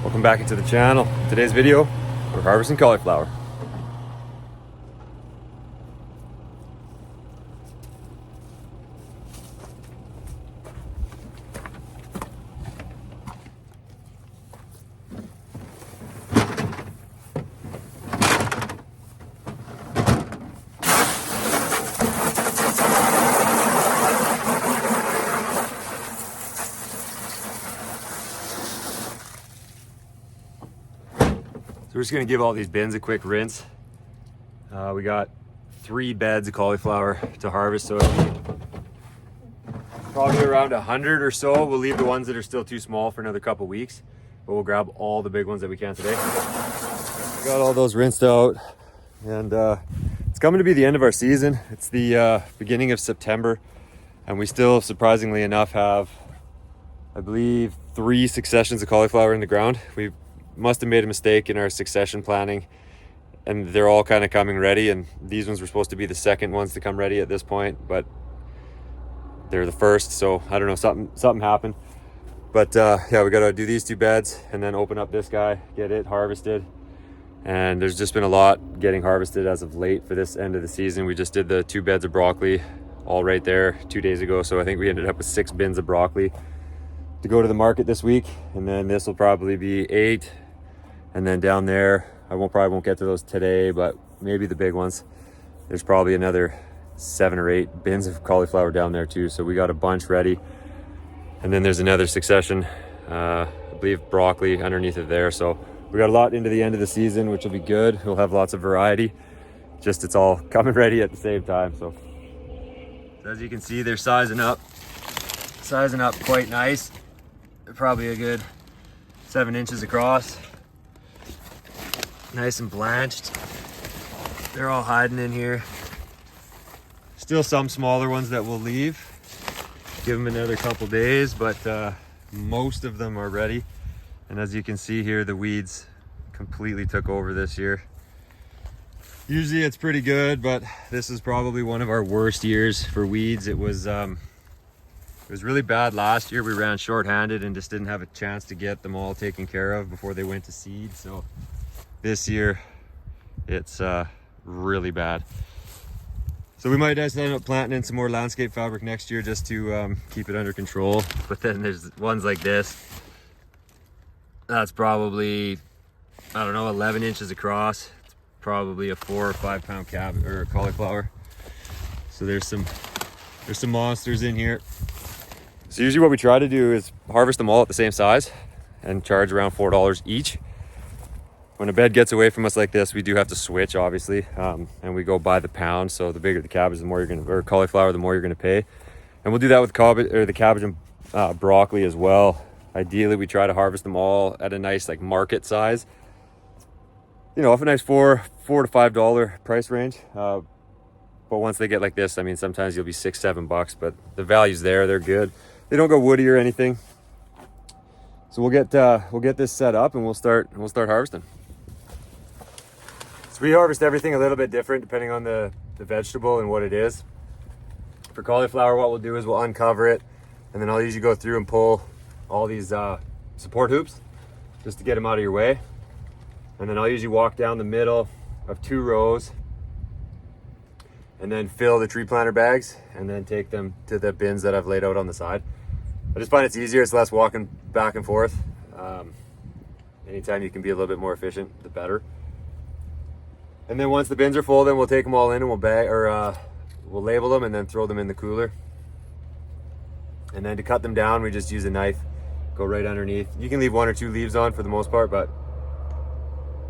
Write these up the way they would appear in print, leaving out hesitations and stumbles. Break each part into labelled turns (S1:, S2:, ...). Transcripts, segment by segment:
S1: Welcome back into the channel. Today's video, we're harvesting cauliflower. So we're just gonna give all these bins a quick rinse. We got 3 beds of cauliflower to harvest, so it'll be probably around 100 or so. We'll leave the ones that are still too small for another couple weeks, but we'll grab all the big ones that we can today. Got all those rinsed out, and it's coming to be the end of our season. It's the beginning of September, and we still, surprisingly enough, have, I believe, 3 successions of cauliflower in the ground. We must have made a mistake in our succession planning, and they're all kind of coming ready, and these ones were supposed to be the second ones to come ready at this point, but they're the first, so I don't know, something happened. But yeah, we got to do these 2 beds and then open up this guy, get it harvested. And there's just been a lot getting harvested as of late for this end of the season. We just did the 2 beds of broccoli all right there 2 days ago, so I think we ended up with 6 bins of broccoli to go to the market this week, and then this will probably be 8. And then down there, I probably won't get to those today, but maybe the big ones. There's probably another 7 or 8 bins of cauliflower down there too. So we got a bunch ready. And then there's another succession, I believe broccoli underneath of there. So we got a lot into the end of the season, which will be good. We'll have lots of variety. Just it's all coming ready at the same time. So as you can see, they're sizing up quite nice. They're probably a good 7 inches across. Nice and blanched. They're all hiding in here. Still some smaller ones that we'll leave. Give them another couple days, but most of them are ready. And as you can see here, the weeds completely took over this year. Usually it's pretty good, but this is probably one of our worst years for weeds. It was really bad last year. We ran short-handed and just didn't have a chance to get them all taken care of before they went to seed. So this year it's really bad. So we might just end up planting in some more landscape fabric next year just to keep it under control. But then there's ones like this. That's probably, I don't know, 11 inches across. It's probably a 4 or 5 pound cauliflower. So there's some monsters in here. So usually what we try to do is harvest them all at the same size and charge around $4 each. When a bed gets away from us like this, we do have to switch, obviously, and we go by the pound. So the bigger the cabbage, the more you're gonna, or cauliflower, the more you're gonna pay. And we'll do that with the cabbage and broccoli as well. Ideally, we try to harvest them all at a nice like market size. You know, a nice $4 to $5 price range. But once they get like this, I mean, sometimes you'll be $6, $7, but the value's there. They're good. They don't go woody or anything. So we'll get this set up and we'll start harvesting. So we harvest everything a little bit different depending on the vegetable and what it is. For cauliflower, what we'll do is we'll uncover it, and then I'll usually go through and pull all these support hoops just to get them out of your way. And then I'll usually walk down the middle of 2 rows and then fill the tree planter bags and then take them to the bins that I've laid out on the side. I just find it's easier, it's less walking back and forth. Anytime you can be a little bit more efficient, the better. And then once the bins are full, then we'll take them all in and we'll label them and then throw them in the cooler. And then to cut them down, we just use a knife, go right underneath. You can leave 1 or 2 leaves on for the most part, but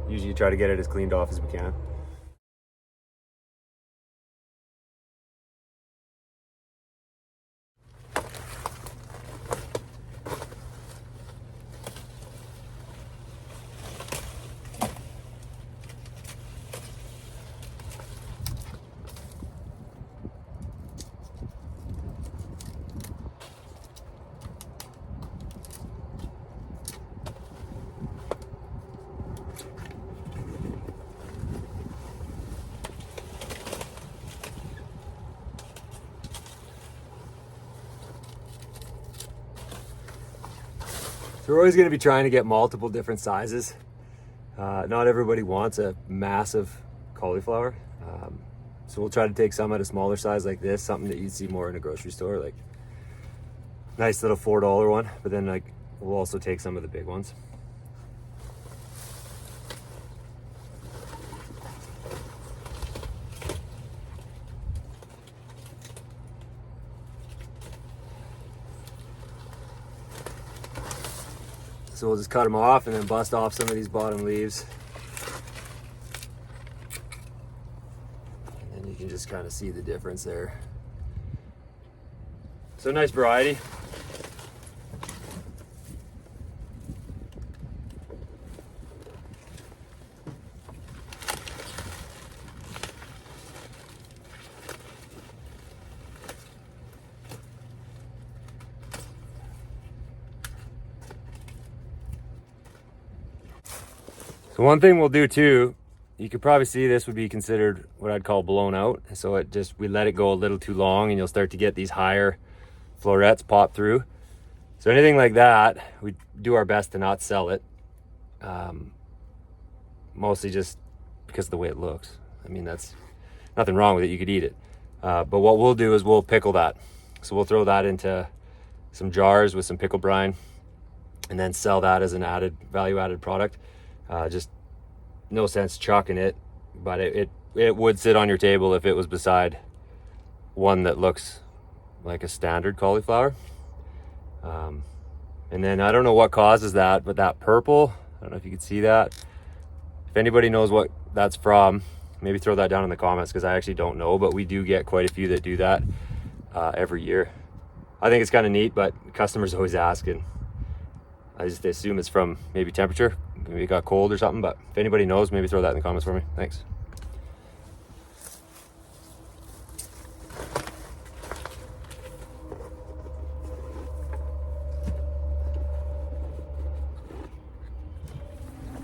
S1: usually try to get it as cleaned off as we can. we're always going to be trying to get multiple different sizes. Not everybody wants a massive cauliflower. So we'll try to take some at a smaller size like this, something that you'd see more in a grocery store, like nice little $4 one, but then like we'll also take some of the big ones. So we'll just cut them off and then bust off some of these bottom leaves. And then you can just kind of see the difference there. So nice variety. So one thing we'll do too, you could probably see this would be considered what I'd call blown out. So we let it go a little too long and you'll start to get these higher florets pop through. So anything like that, we do our best to not sell it. Mostly just because of the way it looks. I mean, that's nothing wrong with it, you could eat it. But what we'll do is we'll pickle that. So we'll throw that into some jars with some pickle brine and then sell that as an value added product. Just no sense chucking it, but it would sit on your table if it was beside one that looks like a standard cauliflower. And then I don't know what causes that, but that purple, I don't know if you can see that. If anybody knows what that's from, maybe throw that down in the comments, because I actually don't know, but we do get quite a few that do that every year. I think it's kind of neat, but customers always ask, and I just assume it's from maybe temperature. Maybe it got cold or something, but if anybody knows, maybe throw that in the comments for me. Thanks.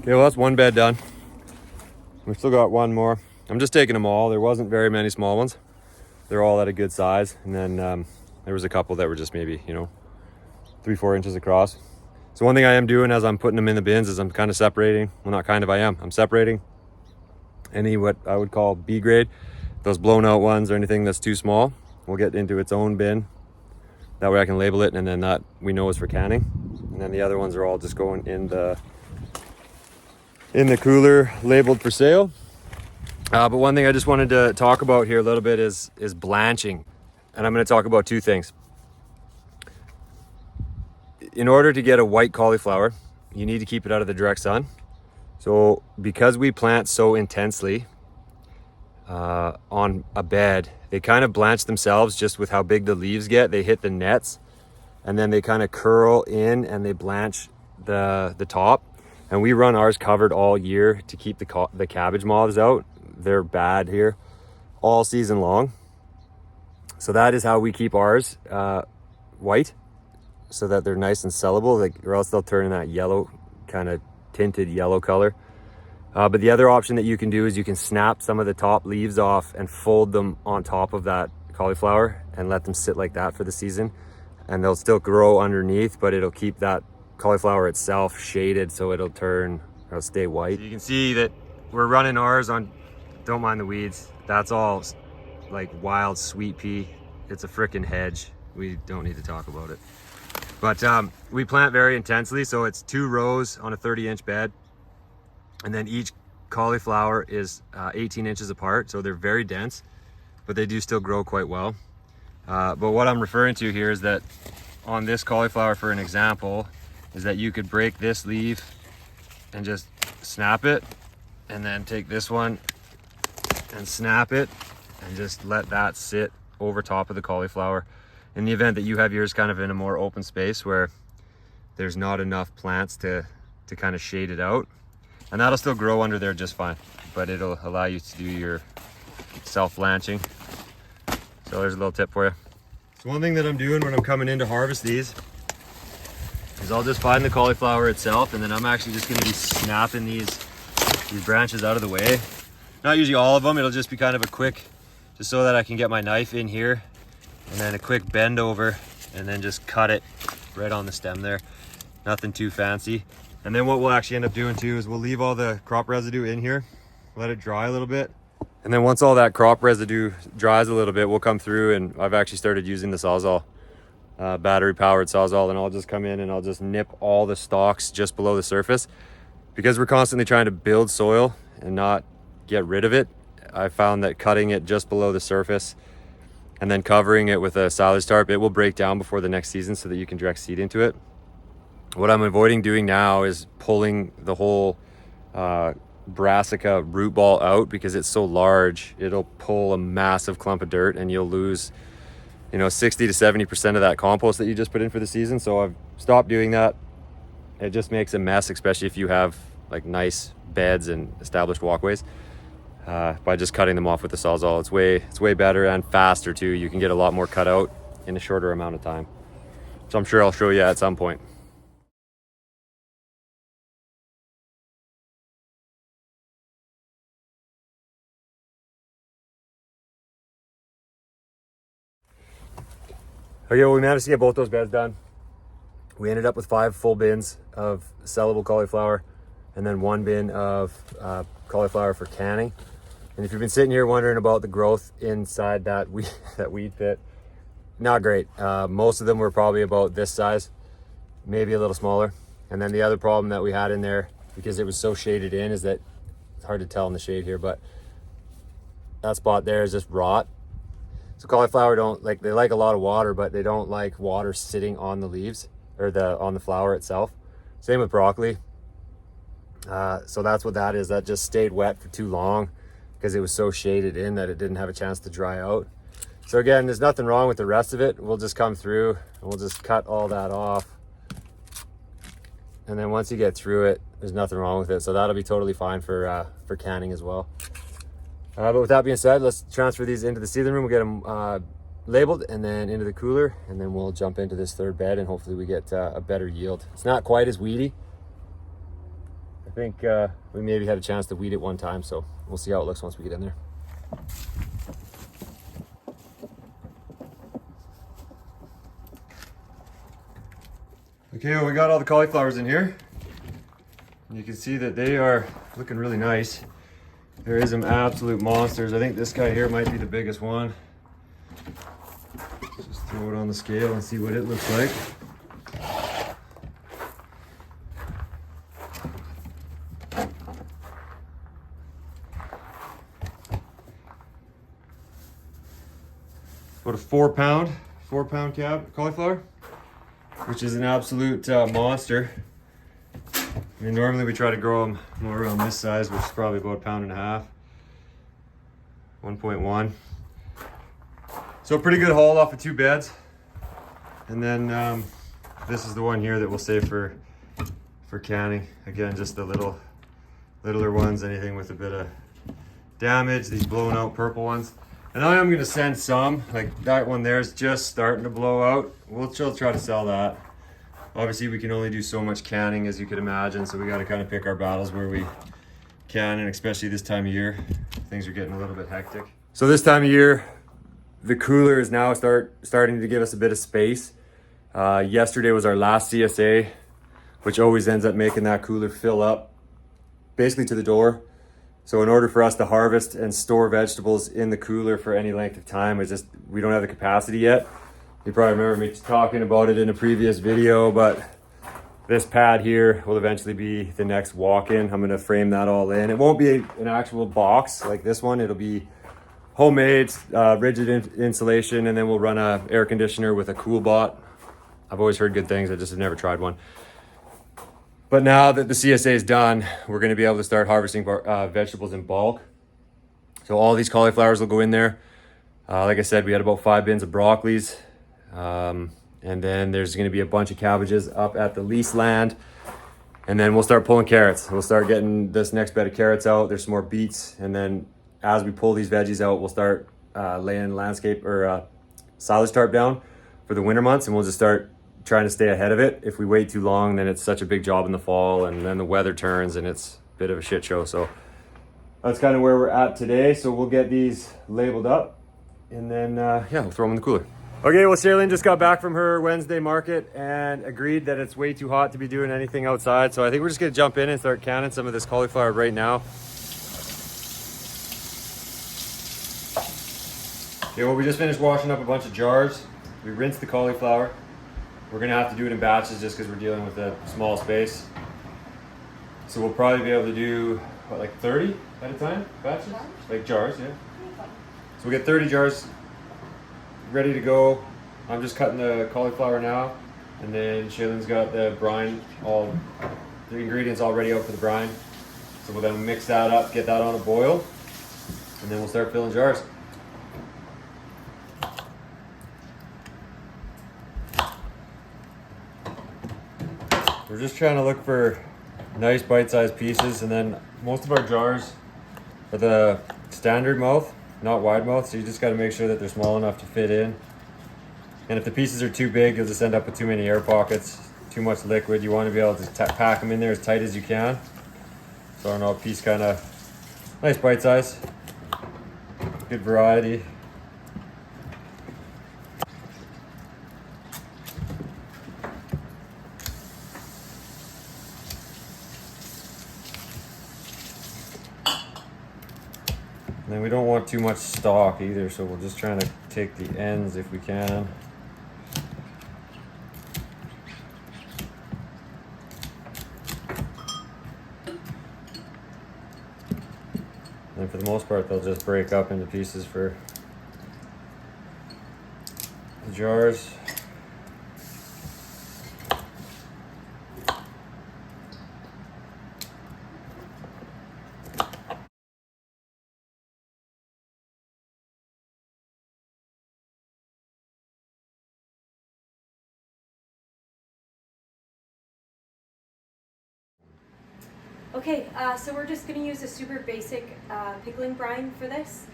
S1: Okay, well, that's one bed done. We've still got one more. I'm just taking them all. There wasn't very many small ones. They're all at a good size. And then there was a couple that were just maybe, 3-4 inches across. So one thing I am doing as I'm putting them in the bins is I'm kind of separating. Well, not kind of, I'm separating any what I would call B grade. Those blown out ones or anything that's too small will get into its own bin. That way I can label it, and then that we know is for canning. And then the other ones are all just going in the cooler, labeled for sale. But one thing I just wanted to talk about here a little bit is blanching. And I'm going to talk about two things. In order to get a white cauliflower, you need to keep it out of the direct sun. So because we plant so intensely on a bed, they kind of blanch themselves just with how big the leaves get. They hit the nets and then they kind of curl in and they blanch the top. And we run ours covered all year to keep the cabbage moths out. They're bad here all season long. So that is how we keep ours white, so that they're nice and sellable, or else they'll turn in that yellow, kind of tinted yellow color. But the other option that you can do is you can snap some of the top leaves off and fold them on top of that cauliflower and let them sit like that for the season. And they'll still grow underneath, but it'll keep that cauliflower itself shaded, so it'll stay white. So you can see that we're running ours on, don't mind the weeds, that's all like wild sweet pea. It's a frickin' hedge. We don't need to talk about it. But we plant very intensely, so it's 2 rows on a 30-inch bed, and then each cauliflower is 18 inches apart, so they're very dense, but they do still grow quite well. But what I'm referring to here is that on this cauliflower, for an example, is that you could break this leaf and just snap it, and then take this one and snap it, and just let that sit over top of the cauliflower. In the event that you have yours kind of in a more open space where there's not enough plants to kind of shade it out, and that'll still grow under there just fine, but it'll allow you to do your self-blanching. So there's a little tip for you. So one thing that I'm doing when I'm coming in to harvest these is I'll just find the cauliflower itself, and then I'm actually just going to be snapping these branches out of the way. Not usually all of them, it'll just be kind of a quick, just so that I can get my knife in here, and then a quick bend over, and then just cut it right on the stem there. Nothing too fancy. And then what we'll actually end up doing too is we'll leave all the crop residue in here, let it dry a little bit. And then once all that crop residue dries a little bit, we'll come through, and I've actually started using the Sawzall, battery powered Sawzall, and I'll just come in and I'll just nip all the stalks just below the surface. Because we're constantly trying to build soil and not get rid of it, I found that cutting it just below the surface and then covering it with a silage tarp, it will break down before the next season so that you can direct seed into it. What I'm avoiding doing now is pulling the whole brassica root ball out, because it's so large, it'll pull a massive clump of dirt and you'll lose, 60 to 70% of that compost that you just put in for the season. So I've stopped doing that. It just makes a mess, especially if you have like nice beds and established walkways. By just cutting them off with the Sawzall, it's way better and faster too. You can get a lot more cut out in a shorter amount of time. So I'm sure I'll show you at some point. Okay, well, we managed to get both those beds done. We ended up with 5 full bins of sellable cauliflower and then 1 bin of cauliflower for canning. And if you've been sitting here wondering about the growth inside that weed pit, not great. Most of them were probably about this size, maybe a little smaller. And then the other problem that we had in there, because it was so shaded in, is that it's hard to tell in the shade here, but that spot there is just rot. So cauliflower they like a lot of water, but they don't like water sitting on the leaves or on the flower itself. Same with broccoli. So that's what that is. That just stayed wet for too long because it was so shaded in that it didn't have a chance to dry out. So again, there's nothing wrong with the rest of it. We'll just come through and we'll just cut all that off. And then once you get through it, there's nothing wrong with it. So that'll be totally fine for canning as well. But with that being said, let's transfer these into the seedling room. We'll get them labeled and then into the cooler, and then we'll jump into this third bed and hopefully we get a better yield. It's not quite as weedy. I think we maybe had a chance to weed it one time, so we'll see how it looks once we get in there. Okay, well, we got all the cauliflowers in here. You can see that they are looking really nice. There is some absolute monsters. I think this guy here might be the biggest one. Just throw it on the scale and see what it looks like. About a 4 pound cauliflower, which is an absolute monster. I mean, normally we try to grow them more around this size, which is probably about 1.5 pounds, 1.1. So a pretty good haul off of 2 beds. And then this is the one here that we'll save for canning. Again, just the littler ones, anything with a bit of damage, these blown out purple ones. And I am gonna send some, like that one there is just starting to blow out. We'll still try to sell that. Obviously we can only do so much canning, as you could imagine, so we got to kind of pick our battles where we can, and especially this time of year, things are getting a little bit hectic. So this time of year, the cooler is now starting to give us a bit of space. Yesterday was our last CSA, which always ends up making that cooler fill up basically to the door. So in order for us to harvest and store vegetables in the cooler for any length of time, we don't have the capacity yet. You probably remember me talking about it in a previous video, but this pad here will eventually be the next walk-in. I'm gonna frame that all in. It won't be an actual box like this one. It'll be homemade, rigid insulation, and then we'll run a air conditioner with a CoolBot. I've always heard good things, I just have never tried one. But now that the CSA is done, we're gonna be able to start harvesting vegetables in bulk. So all these cauliflowers will go in there. Like I said, we had about 5 bins of broccolis. And then there's going to be a bunch of cabbages up at the lease land, and then we'll start pulling carrots. We'll start getting this next bed of carrots out. There's some more beets, and then as we pull these veggies out, we'll start laying landscape or silage tarp down for the winter months, and we'll just start trying to stay ahead of it. If we wait too long, then it's such a big job in the fall, and then the weather turns and it's a bit of a shit show. So that's kind of where we're at today. So we'll get these labeled up, and then yeah, we'll throw them in the cooler. Okay, well, Shailene just got back from her Wednesday market and agreed that it's way too hot to be doing anything outside. So I think we're just gonna jump in and start canning some of this cauliflower right now. Okay, well, we just finished washing up a bunch of jars. We rinsed the cauliflower. We're gonna have to do it in batches just because we're dealing with a small space. So we'll probably be able to do, what, like 30 at a time, batches? Jars? Like jars, yeah. So we'll get 30 jars ready to go. I'm just cutting the cauliflower now, and then Shailene's got the brine, the ingredients all ready out for the brine. So we'll then mix that up, get that on a boil, and then we'll start filling jars. We're just trying to look for nice bite-sized pieces, and then most of our jars are the standard mouth, not wide mouth, so you just got to make sure that they're small enough to fit in. And if the pieces are too big, you'll just end up with too many air pockets, too much liquid. You want to be able to pack them in there as tight as you can. So I don't know, a piece kind of nice bite size, good variety. And then we don't want too much stalk either, so we're just trying to take the ends if we can. And for the most part, they'll just break up into pieces for the jars.
S2: Okay, so we're just going to use a super basic pickling brine for this.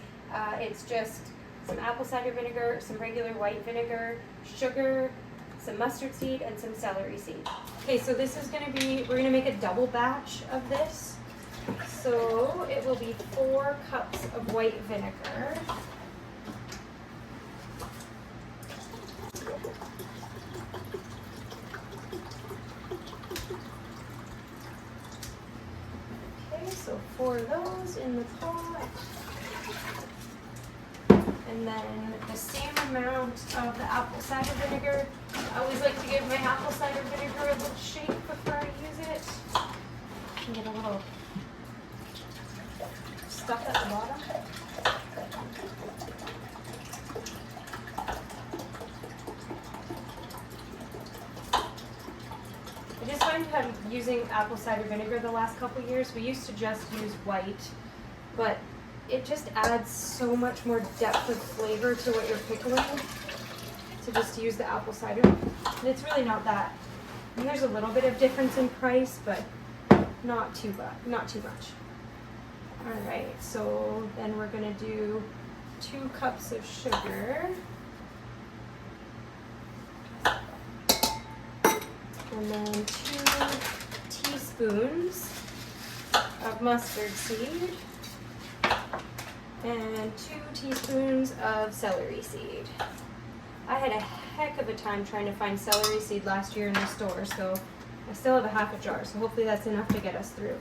S2: It's just some apple cider vinegar, some regular white vinegar, sugar, some mustard seed, and some celery seed. Okay, so this is going to be, we're going to make a double batch of this. So it will be 4 cups of white vinegar. So 4 of those in the pot, and then the same amount of the apple cider vinegar. I always like to give my apple cider vinegar a little shake before I use it. And get a little stuff at the bottom. I just find I'm using apple cider vinegar the last couple years. We used to just use white, but it just adds so much more depth of flavor to what you're pickling to just use the apple cider. And it's really not that. And there's a little bit of difference in price, but not too much. All right, so then we're gonna do 2 cups of sugar. And then 2 teaspoons of mustard seed and 2 teaspoons of celery seed. I had a heck of a time trying to find celery seed last year in the store, so I still have a half a jar, so hopefully that's enough to get us through.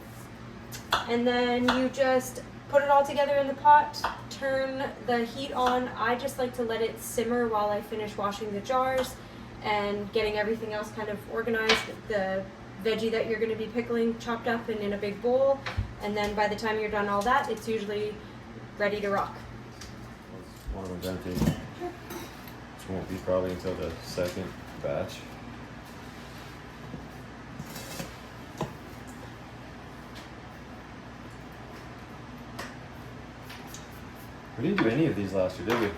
S2: And then you just put it all together in the pot, turn the heat on. I just like to let it simmer while I finish washing the jars and getting everything else kind of organized, the veggie that you're going to be pickling chopped up and in a big bowl, and then by the time you're done all that, it's usually ready to rock.
S1: One of them's empty. Which won't be probably until the second batch. We didn't do any of these last year, did we?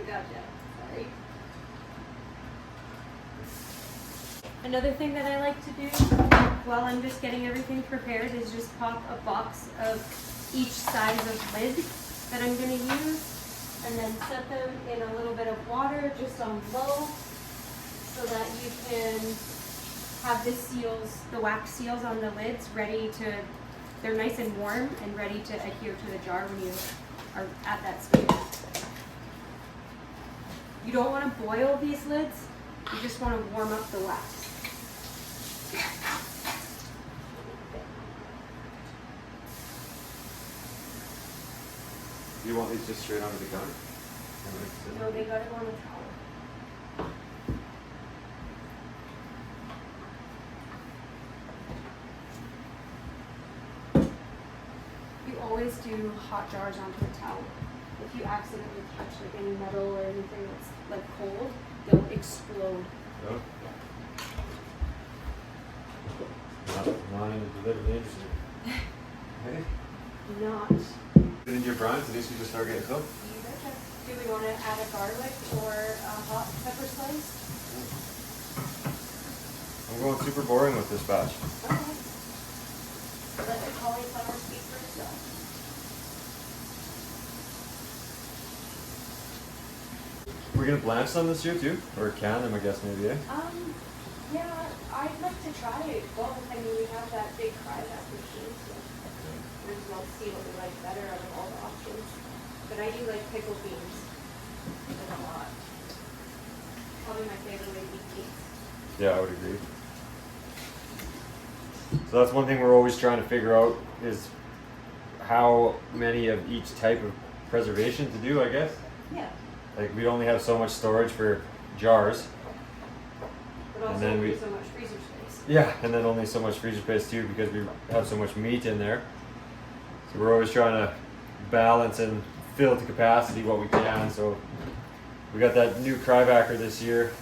S2: Gotcha. Sorry. Another thing that I like to do while I'm just getting everything prepared is just pop a box of each size of lid that I'm going to use. and then set them in a little bit of water just on low so that you can have the seals, the wax seals on the lids ready to, they're nice and warm and ready to adhere to the jar when you are at that stage. You don't want to boil these lids, you just want to warm up the wax.
S1: Do you want these just straight onto the counter?
S2: No, they gotta go on the towel. You always do hot jars onto a towel. If you accidentally touch like any metal or anything that's like cold, they'll explode.
S1: Oh. Not individually interested. Hey.
S2: Not.
S1: Put in your brine, so these can just start getting cooked.
S2: You betcha. Do we want to add a garlic or a hot pepper slice?
S1: I'm going super boring with this batch.
S2: Okay. Let the cauliflower speak for itself.
S1: We're gonna blanch some this year too, or can them, I guess maybe. Eh?
S2: Yeah, I'd like to try it. Well, I mean, we have that big Cryovac machine, so we'll see what we like better out of all the options. But I do like pickled beans a lot. Probably my favorite way to eat beans.
S1: Yeah, I would agree. So that's one thing we're always trying to figure out is how many of each type of preservation to do, I guess.
S2: Yeah.
S1: Like we only have so much storage for jars.
S2: But also
S1: And then
S2: only
S1: we-
S2: so much freezer space.
S1: Yeah, and then only so much freezer space too because we have so much meat in there. So we're always trying to balance and fill to capacity what we can. So we got that new Cryovac this year.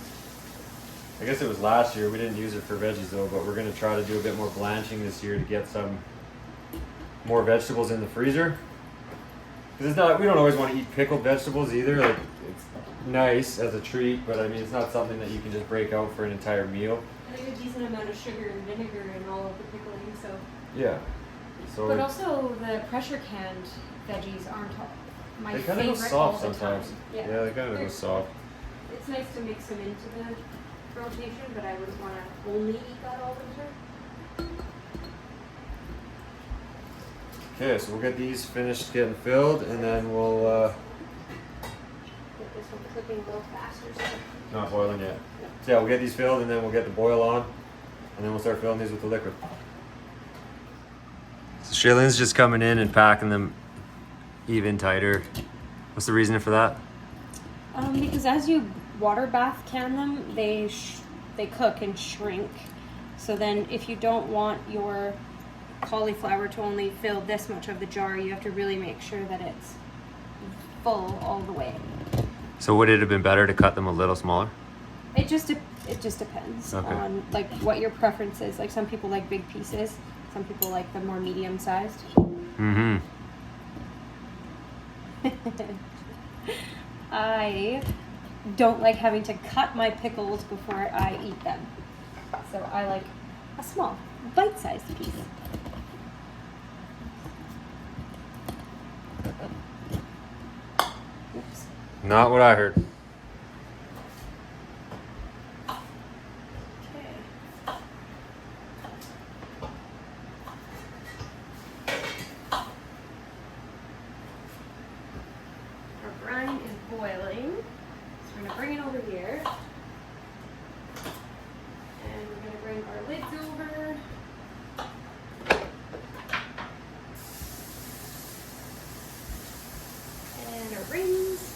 S1: I guess it was last year. We didn't use it for veggies though, but we're gonna try to do a bit more blanching this year to get some more vegetables in the freezer. Because it's not, we don't always want to eat pickled vegetables either. Like it's nice as a treat, but I mean it's not something that you can just break out for an entire meal.
S2: And there's a decent amount of sugar and vinegar in all of the pickling, so.
S1: Yeah. So
S2: But also the pressure canned veggies aren't my
S1: they
S2: favorite
S1: kind of go
S2: all
S1: soft
S2: the
S1: sometimes.
S2: time.
S1: Yeah, they kind of go
S2: They're-
S1: soft.
S2: It's nice to mix them into the rotation, but I wouldn't want to only eat that all winter.
S1: Okay, so we'll get these finished getting filled, and then we'll
S2: Get this one cooking a little faster. So.
S1: not boiling yet. So yeah, we'll get these filled, and then we'll get the boil on, and then we'll start filling these with the liquid. So Shaylene's just coming in and packing them even tighter. What's the reason for that?
S2: Because as you water bath can them, they cook and shrink. So then if you don't want your cauliflower to only fill this much of the jar, you have to really make sure that it's full all the way.
S1: So would it have been better to cut them a little smaller?
S2: It just depends
S1: Okay.
S2: on like what your preference is. Like some people like big pieces, some people like the more medium sized.
S1: Mm-hmm.
S2: I don't like having to cut my pickles before I eat them. So I like a small, bite-sized piece. Oops.
S1: Not what I heard.
S2: Okay. Our brine is boiling. So we're going to bring it over here. And we're going to bring our lids over. And our rings.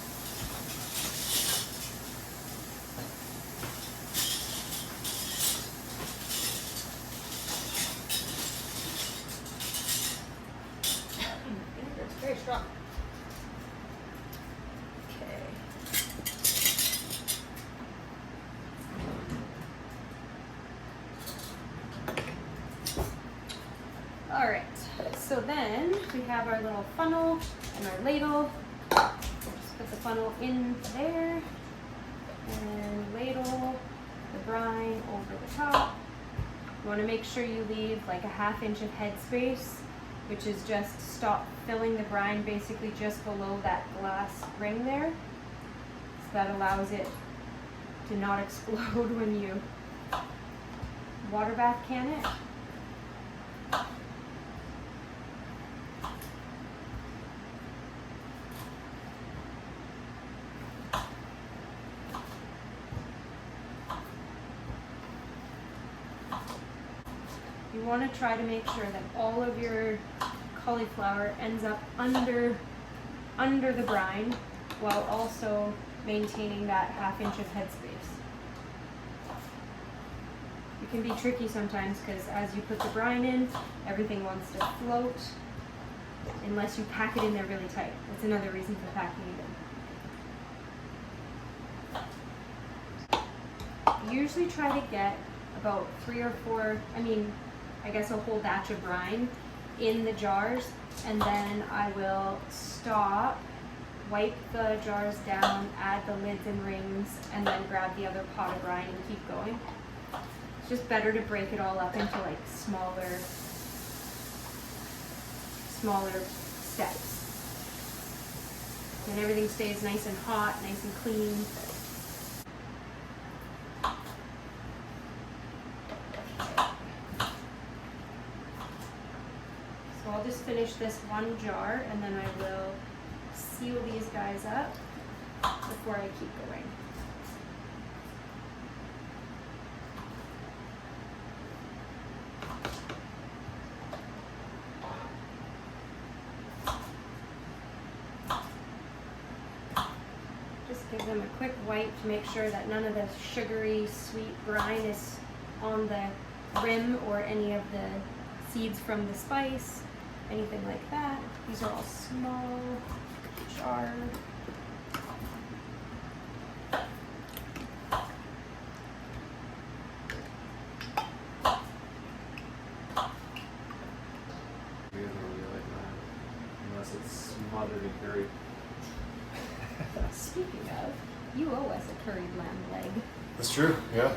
S2: Vinegar is very strong. Okay. All right, so then we have our little funnel and our ladle. Just put the funnel in there and ladle the brine over the top. You want to make sure you leave like a 1/2 inch of head space which is just stop filling the brine basically just below that glass ring there. So that allows it to not explode when you water bath can it. You want to try to make sure that all of your cauliflower ends up under the brine while also maintaining that ½ inch of headspace. It can be tricky sometimes because as you put the brine in, everything wants to float unless you pack it in there really tight. That's another reason for packing it in. Usually try to get about 3 or 4, I guess a whole batch of brine in the jars, and then I will stop, wipe the jars down, add the lids and rings, and then grab the other pot of brine and keep going. It's just better to break it all up into like smaller steps. Then everything stays nice and hot, nice and clean. So I'll just finish this one jar and then I will seal these guys up before I keep going. Just give them a quick wipe to make sure that none of the sugary sweet brine is on the rim or any of the seeds from the spice, anything like that. These are all small jars.
S1: Unless it's smothered in curry.
S2: Speaking of, you owe us a curried lamb leg.
S1: That's true, yeah.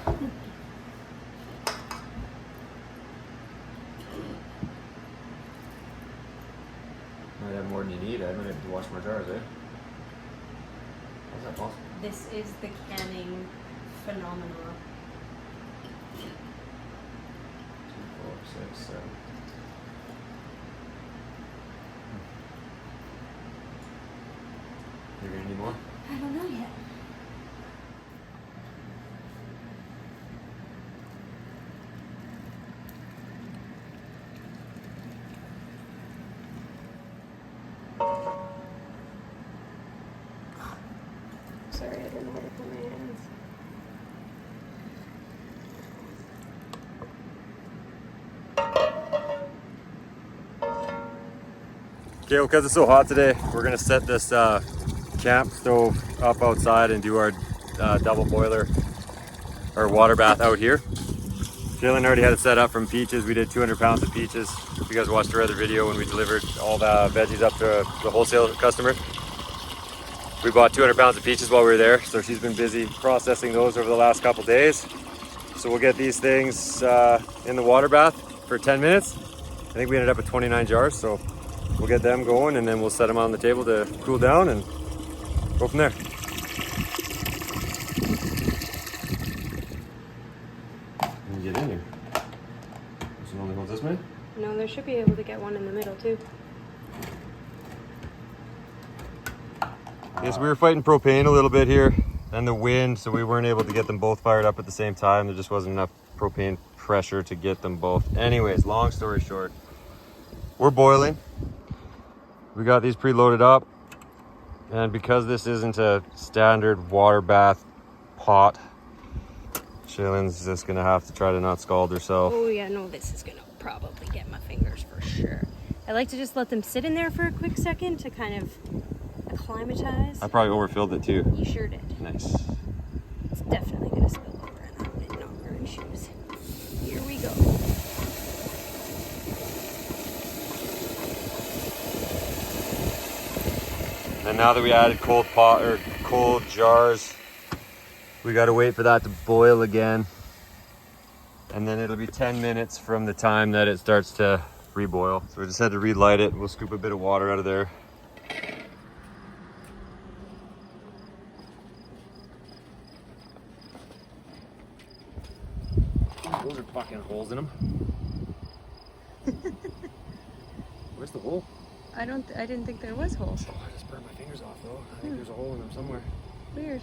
S1: Might have more than you need. I might have to wash more jars, eh? How's that possible?
S2: This is the canning phenomenon.
S1: 2, 4, 6, 7. You're gonna need more?
S2: I don't know yet. Sorry, I don't know where to put my hands.
S1: Okay, well, because it's so hot today, we're gonna set this camp stove up outside and do our double boiler or water bath out here. Jalen already had it set up from peaches. We did 200 pounds of peaches. If you guys watched our other video when we delivered all the veggies up to the wholesale customer, we bought 200 pounds of peaches while we were there. So she's been busy processing those over the last couple days. So we'll get these things in the water bath for 10 minutes. I think we ended up with 29 jars. So we'll get them going and then we'll set them on the table to cool down and go from there. Get in here. This one only holds this many?
S2: No, there should be able to get one in the middle too.
S1: Yes, we were fighting propane a little bit here and the wind, so we weren't able to get them both fired up at the same time. There just wasn't enough propane pressure to get them both. Anyways, long story short, we're boiling. We got these preloaded up, and because this isn't a standard water bath pot, Shaylin's just gonna have to try to not scald herself.
S2: Oh yeah, no, this is gonna probably get my fingers for sure. I like to just let them sit in there for a quick second to kind of acclimatize.
S1: I probably overfilled it too.
S2: You sure did.
S1: Nice.
S2: It's definitely gonna spill over and I'm not wearing shoes. Here we go.
S1: And now that we added cold pot or cold jars, we gotta wait for that to boil again. And then it'll be 10 minutes from the time that it starts to reboil. So we just had to relight it. We'll scoop a bit of water out of there. Those are fucking holes in them. Where's the hole?
S2: I didn't think there was holes.
S1: Oh, I just burned my fingers off though. I think there's a hole in them somewhere.
S2: Weird.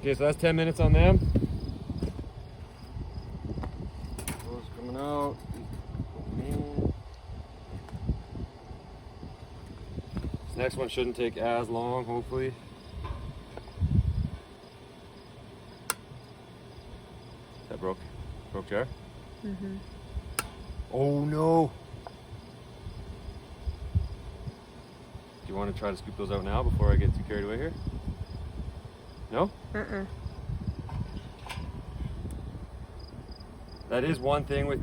S1: Okay, so that's 10 minutes on them. Those coming out. This next one shouldn't take as long, hopefully. That broke jar?
S2: Mm-hmm.
S1: Oh no! Do you want to try to scoop those out now before I get too carried away here? No?
S2: Uh-uh.
S1: That is one thing with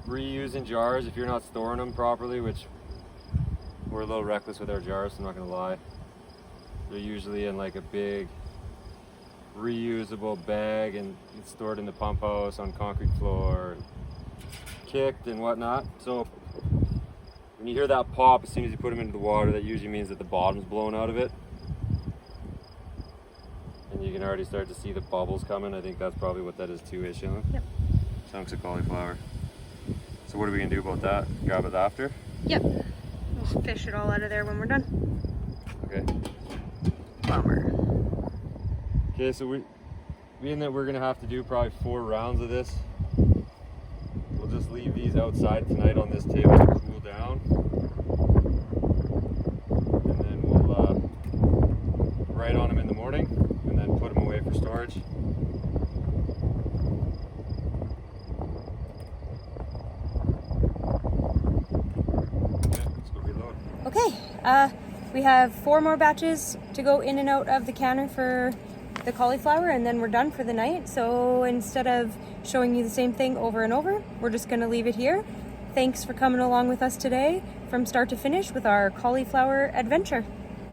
S1: reusing jars, if you're not storing them properly, which we're a little reckless with our jars, I'm not gonna lie. They're usually in like a big reusable bag and it's stored in the pump house on concrete floor, kicked and whatnot. So when you hear that pop as soon as you put them into the water, that usually means that the bottom's blown out of it. And you can already start to see the bubbles coming. I think that's probably what that is too, Shayla?
S2: Yep.
S1: Chunks of cauliflower. So what are we gonna do about that? Grab it after?
S2: Yep. We'll fish it all out of there when we're done.
S1: Okay.
S2: Bummer.
S1: Okay, so being that we're gonna have to do probably 4 rounds of this, we'll just leave these outside tonight on this table to cool down. And then we'll write on them in the morning and then put them away for storage. Okay, let's go reload.
S2: Okay, we have 4 more batches to go in and out of the canner for the cauliflower, and then we're done for the night. So instead of showing you the same thing over and over, we're just going to leave it here. Thanks for coming along with us today from start to finish with our cauliflower adventure.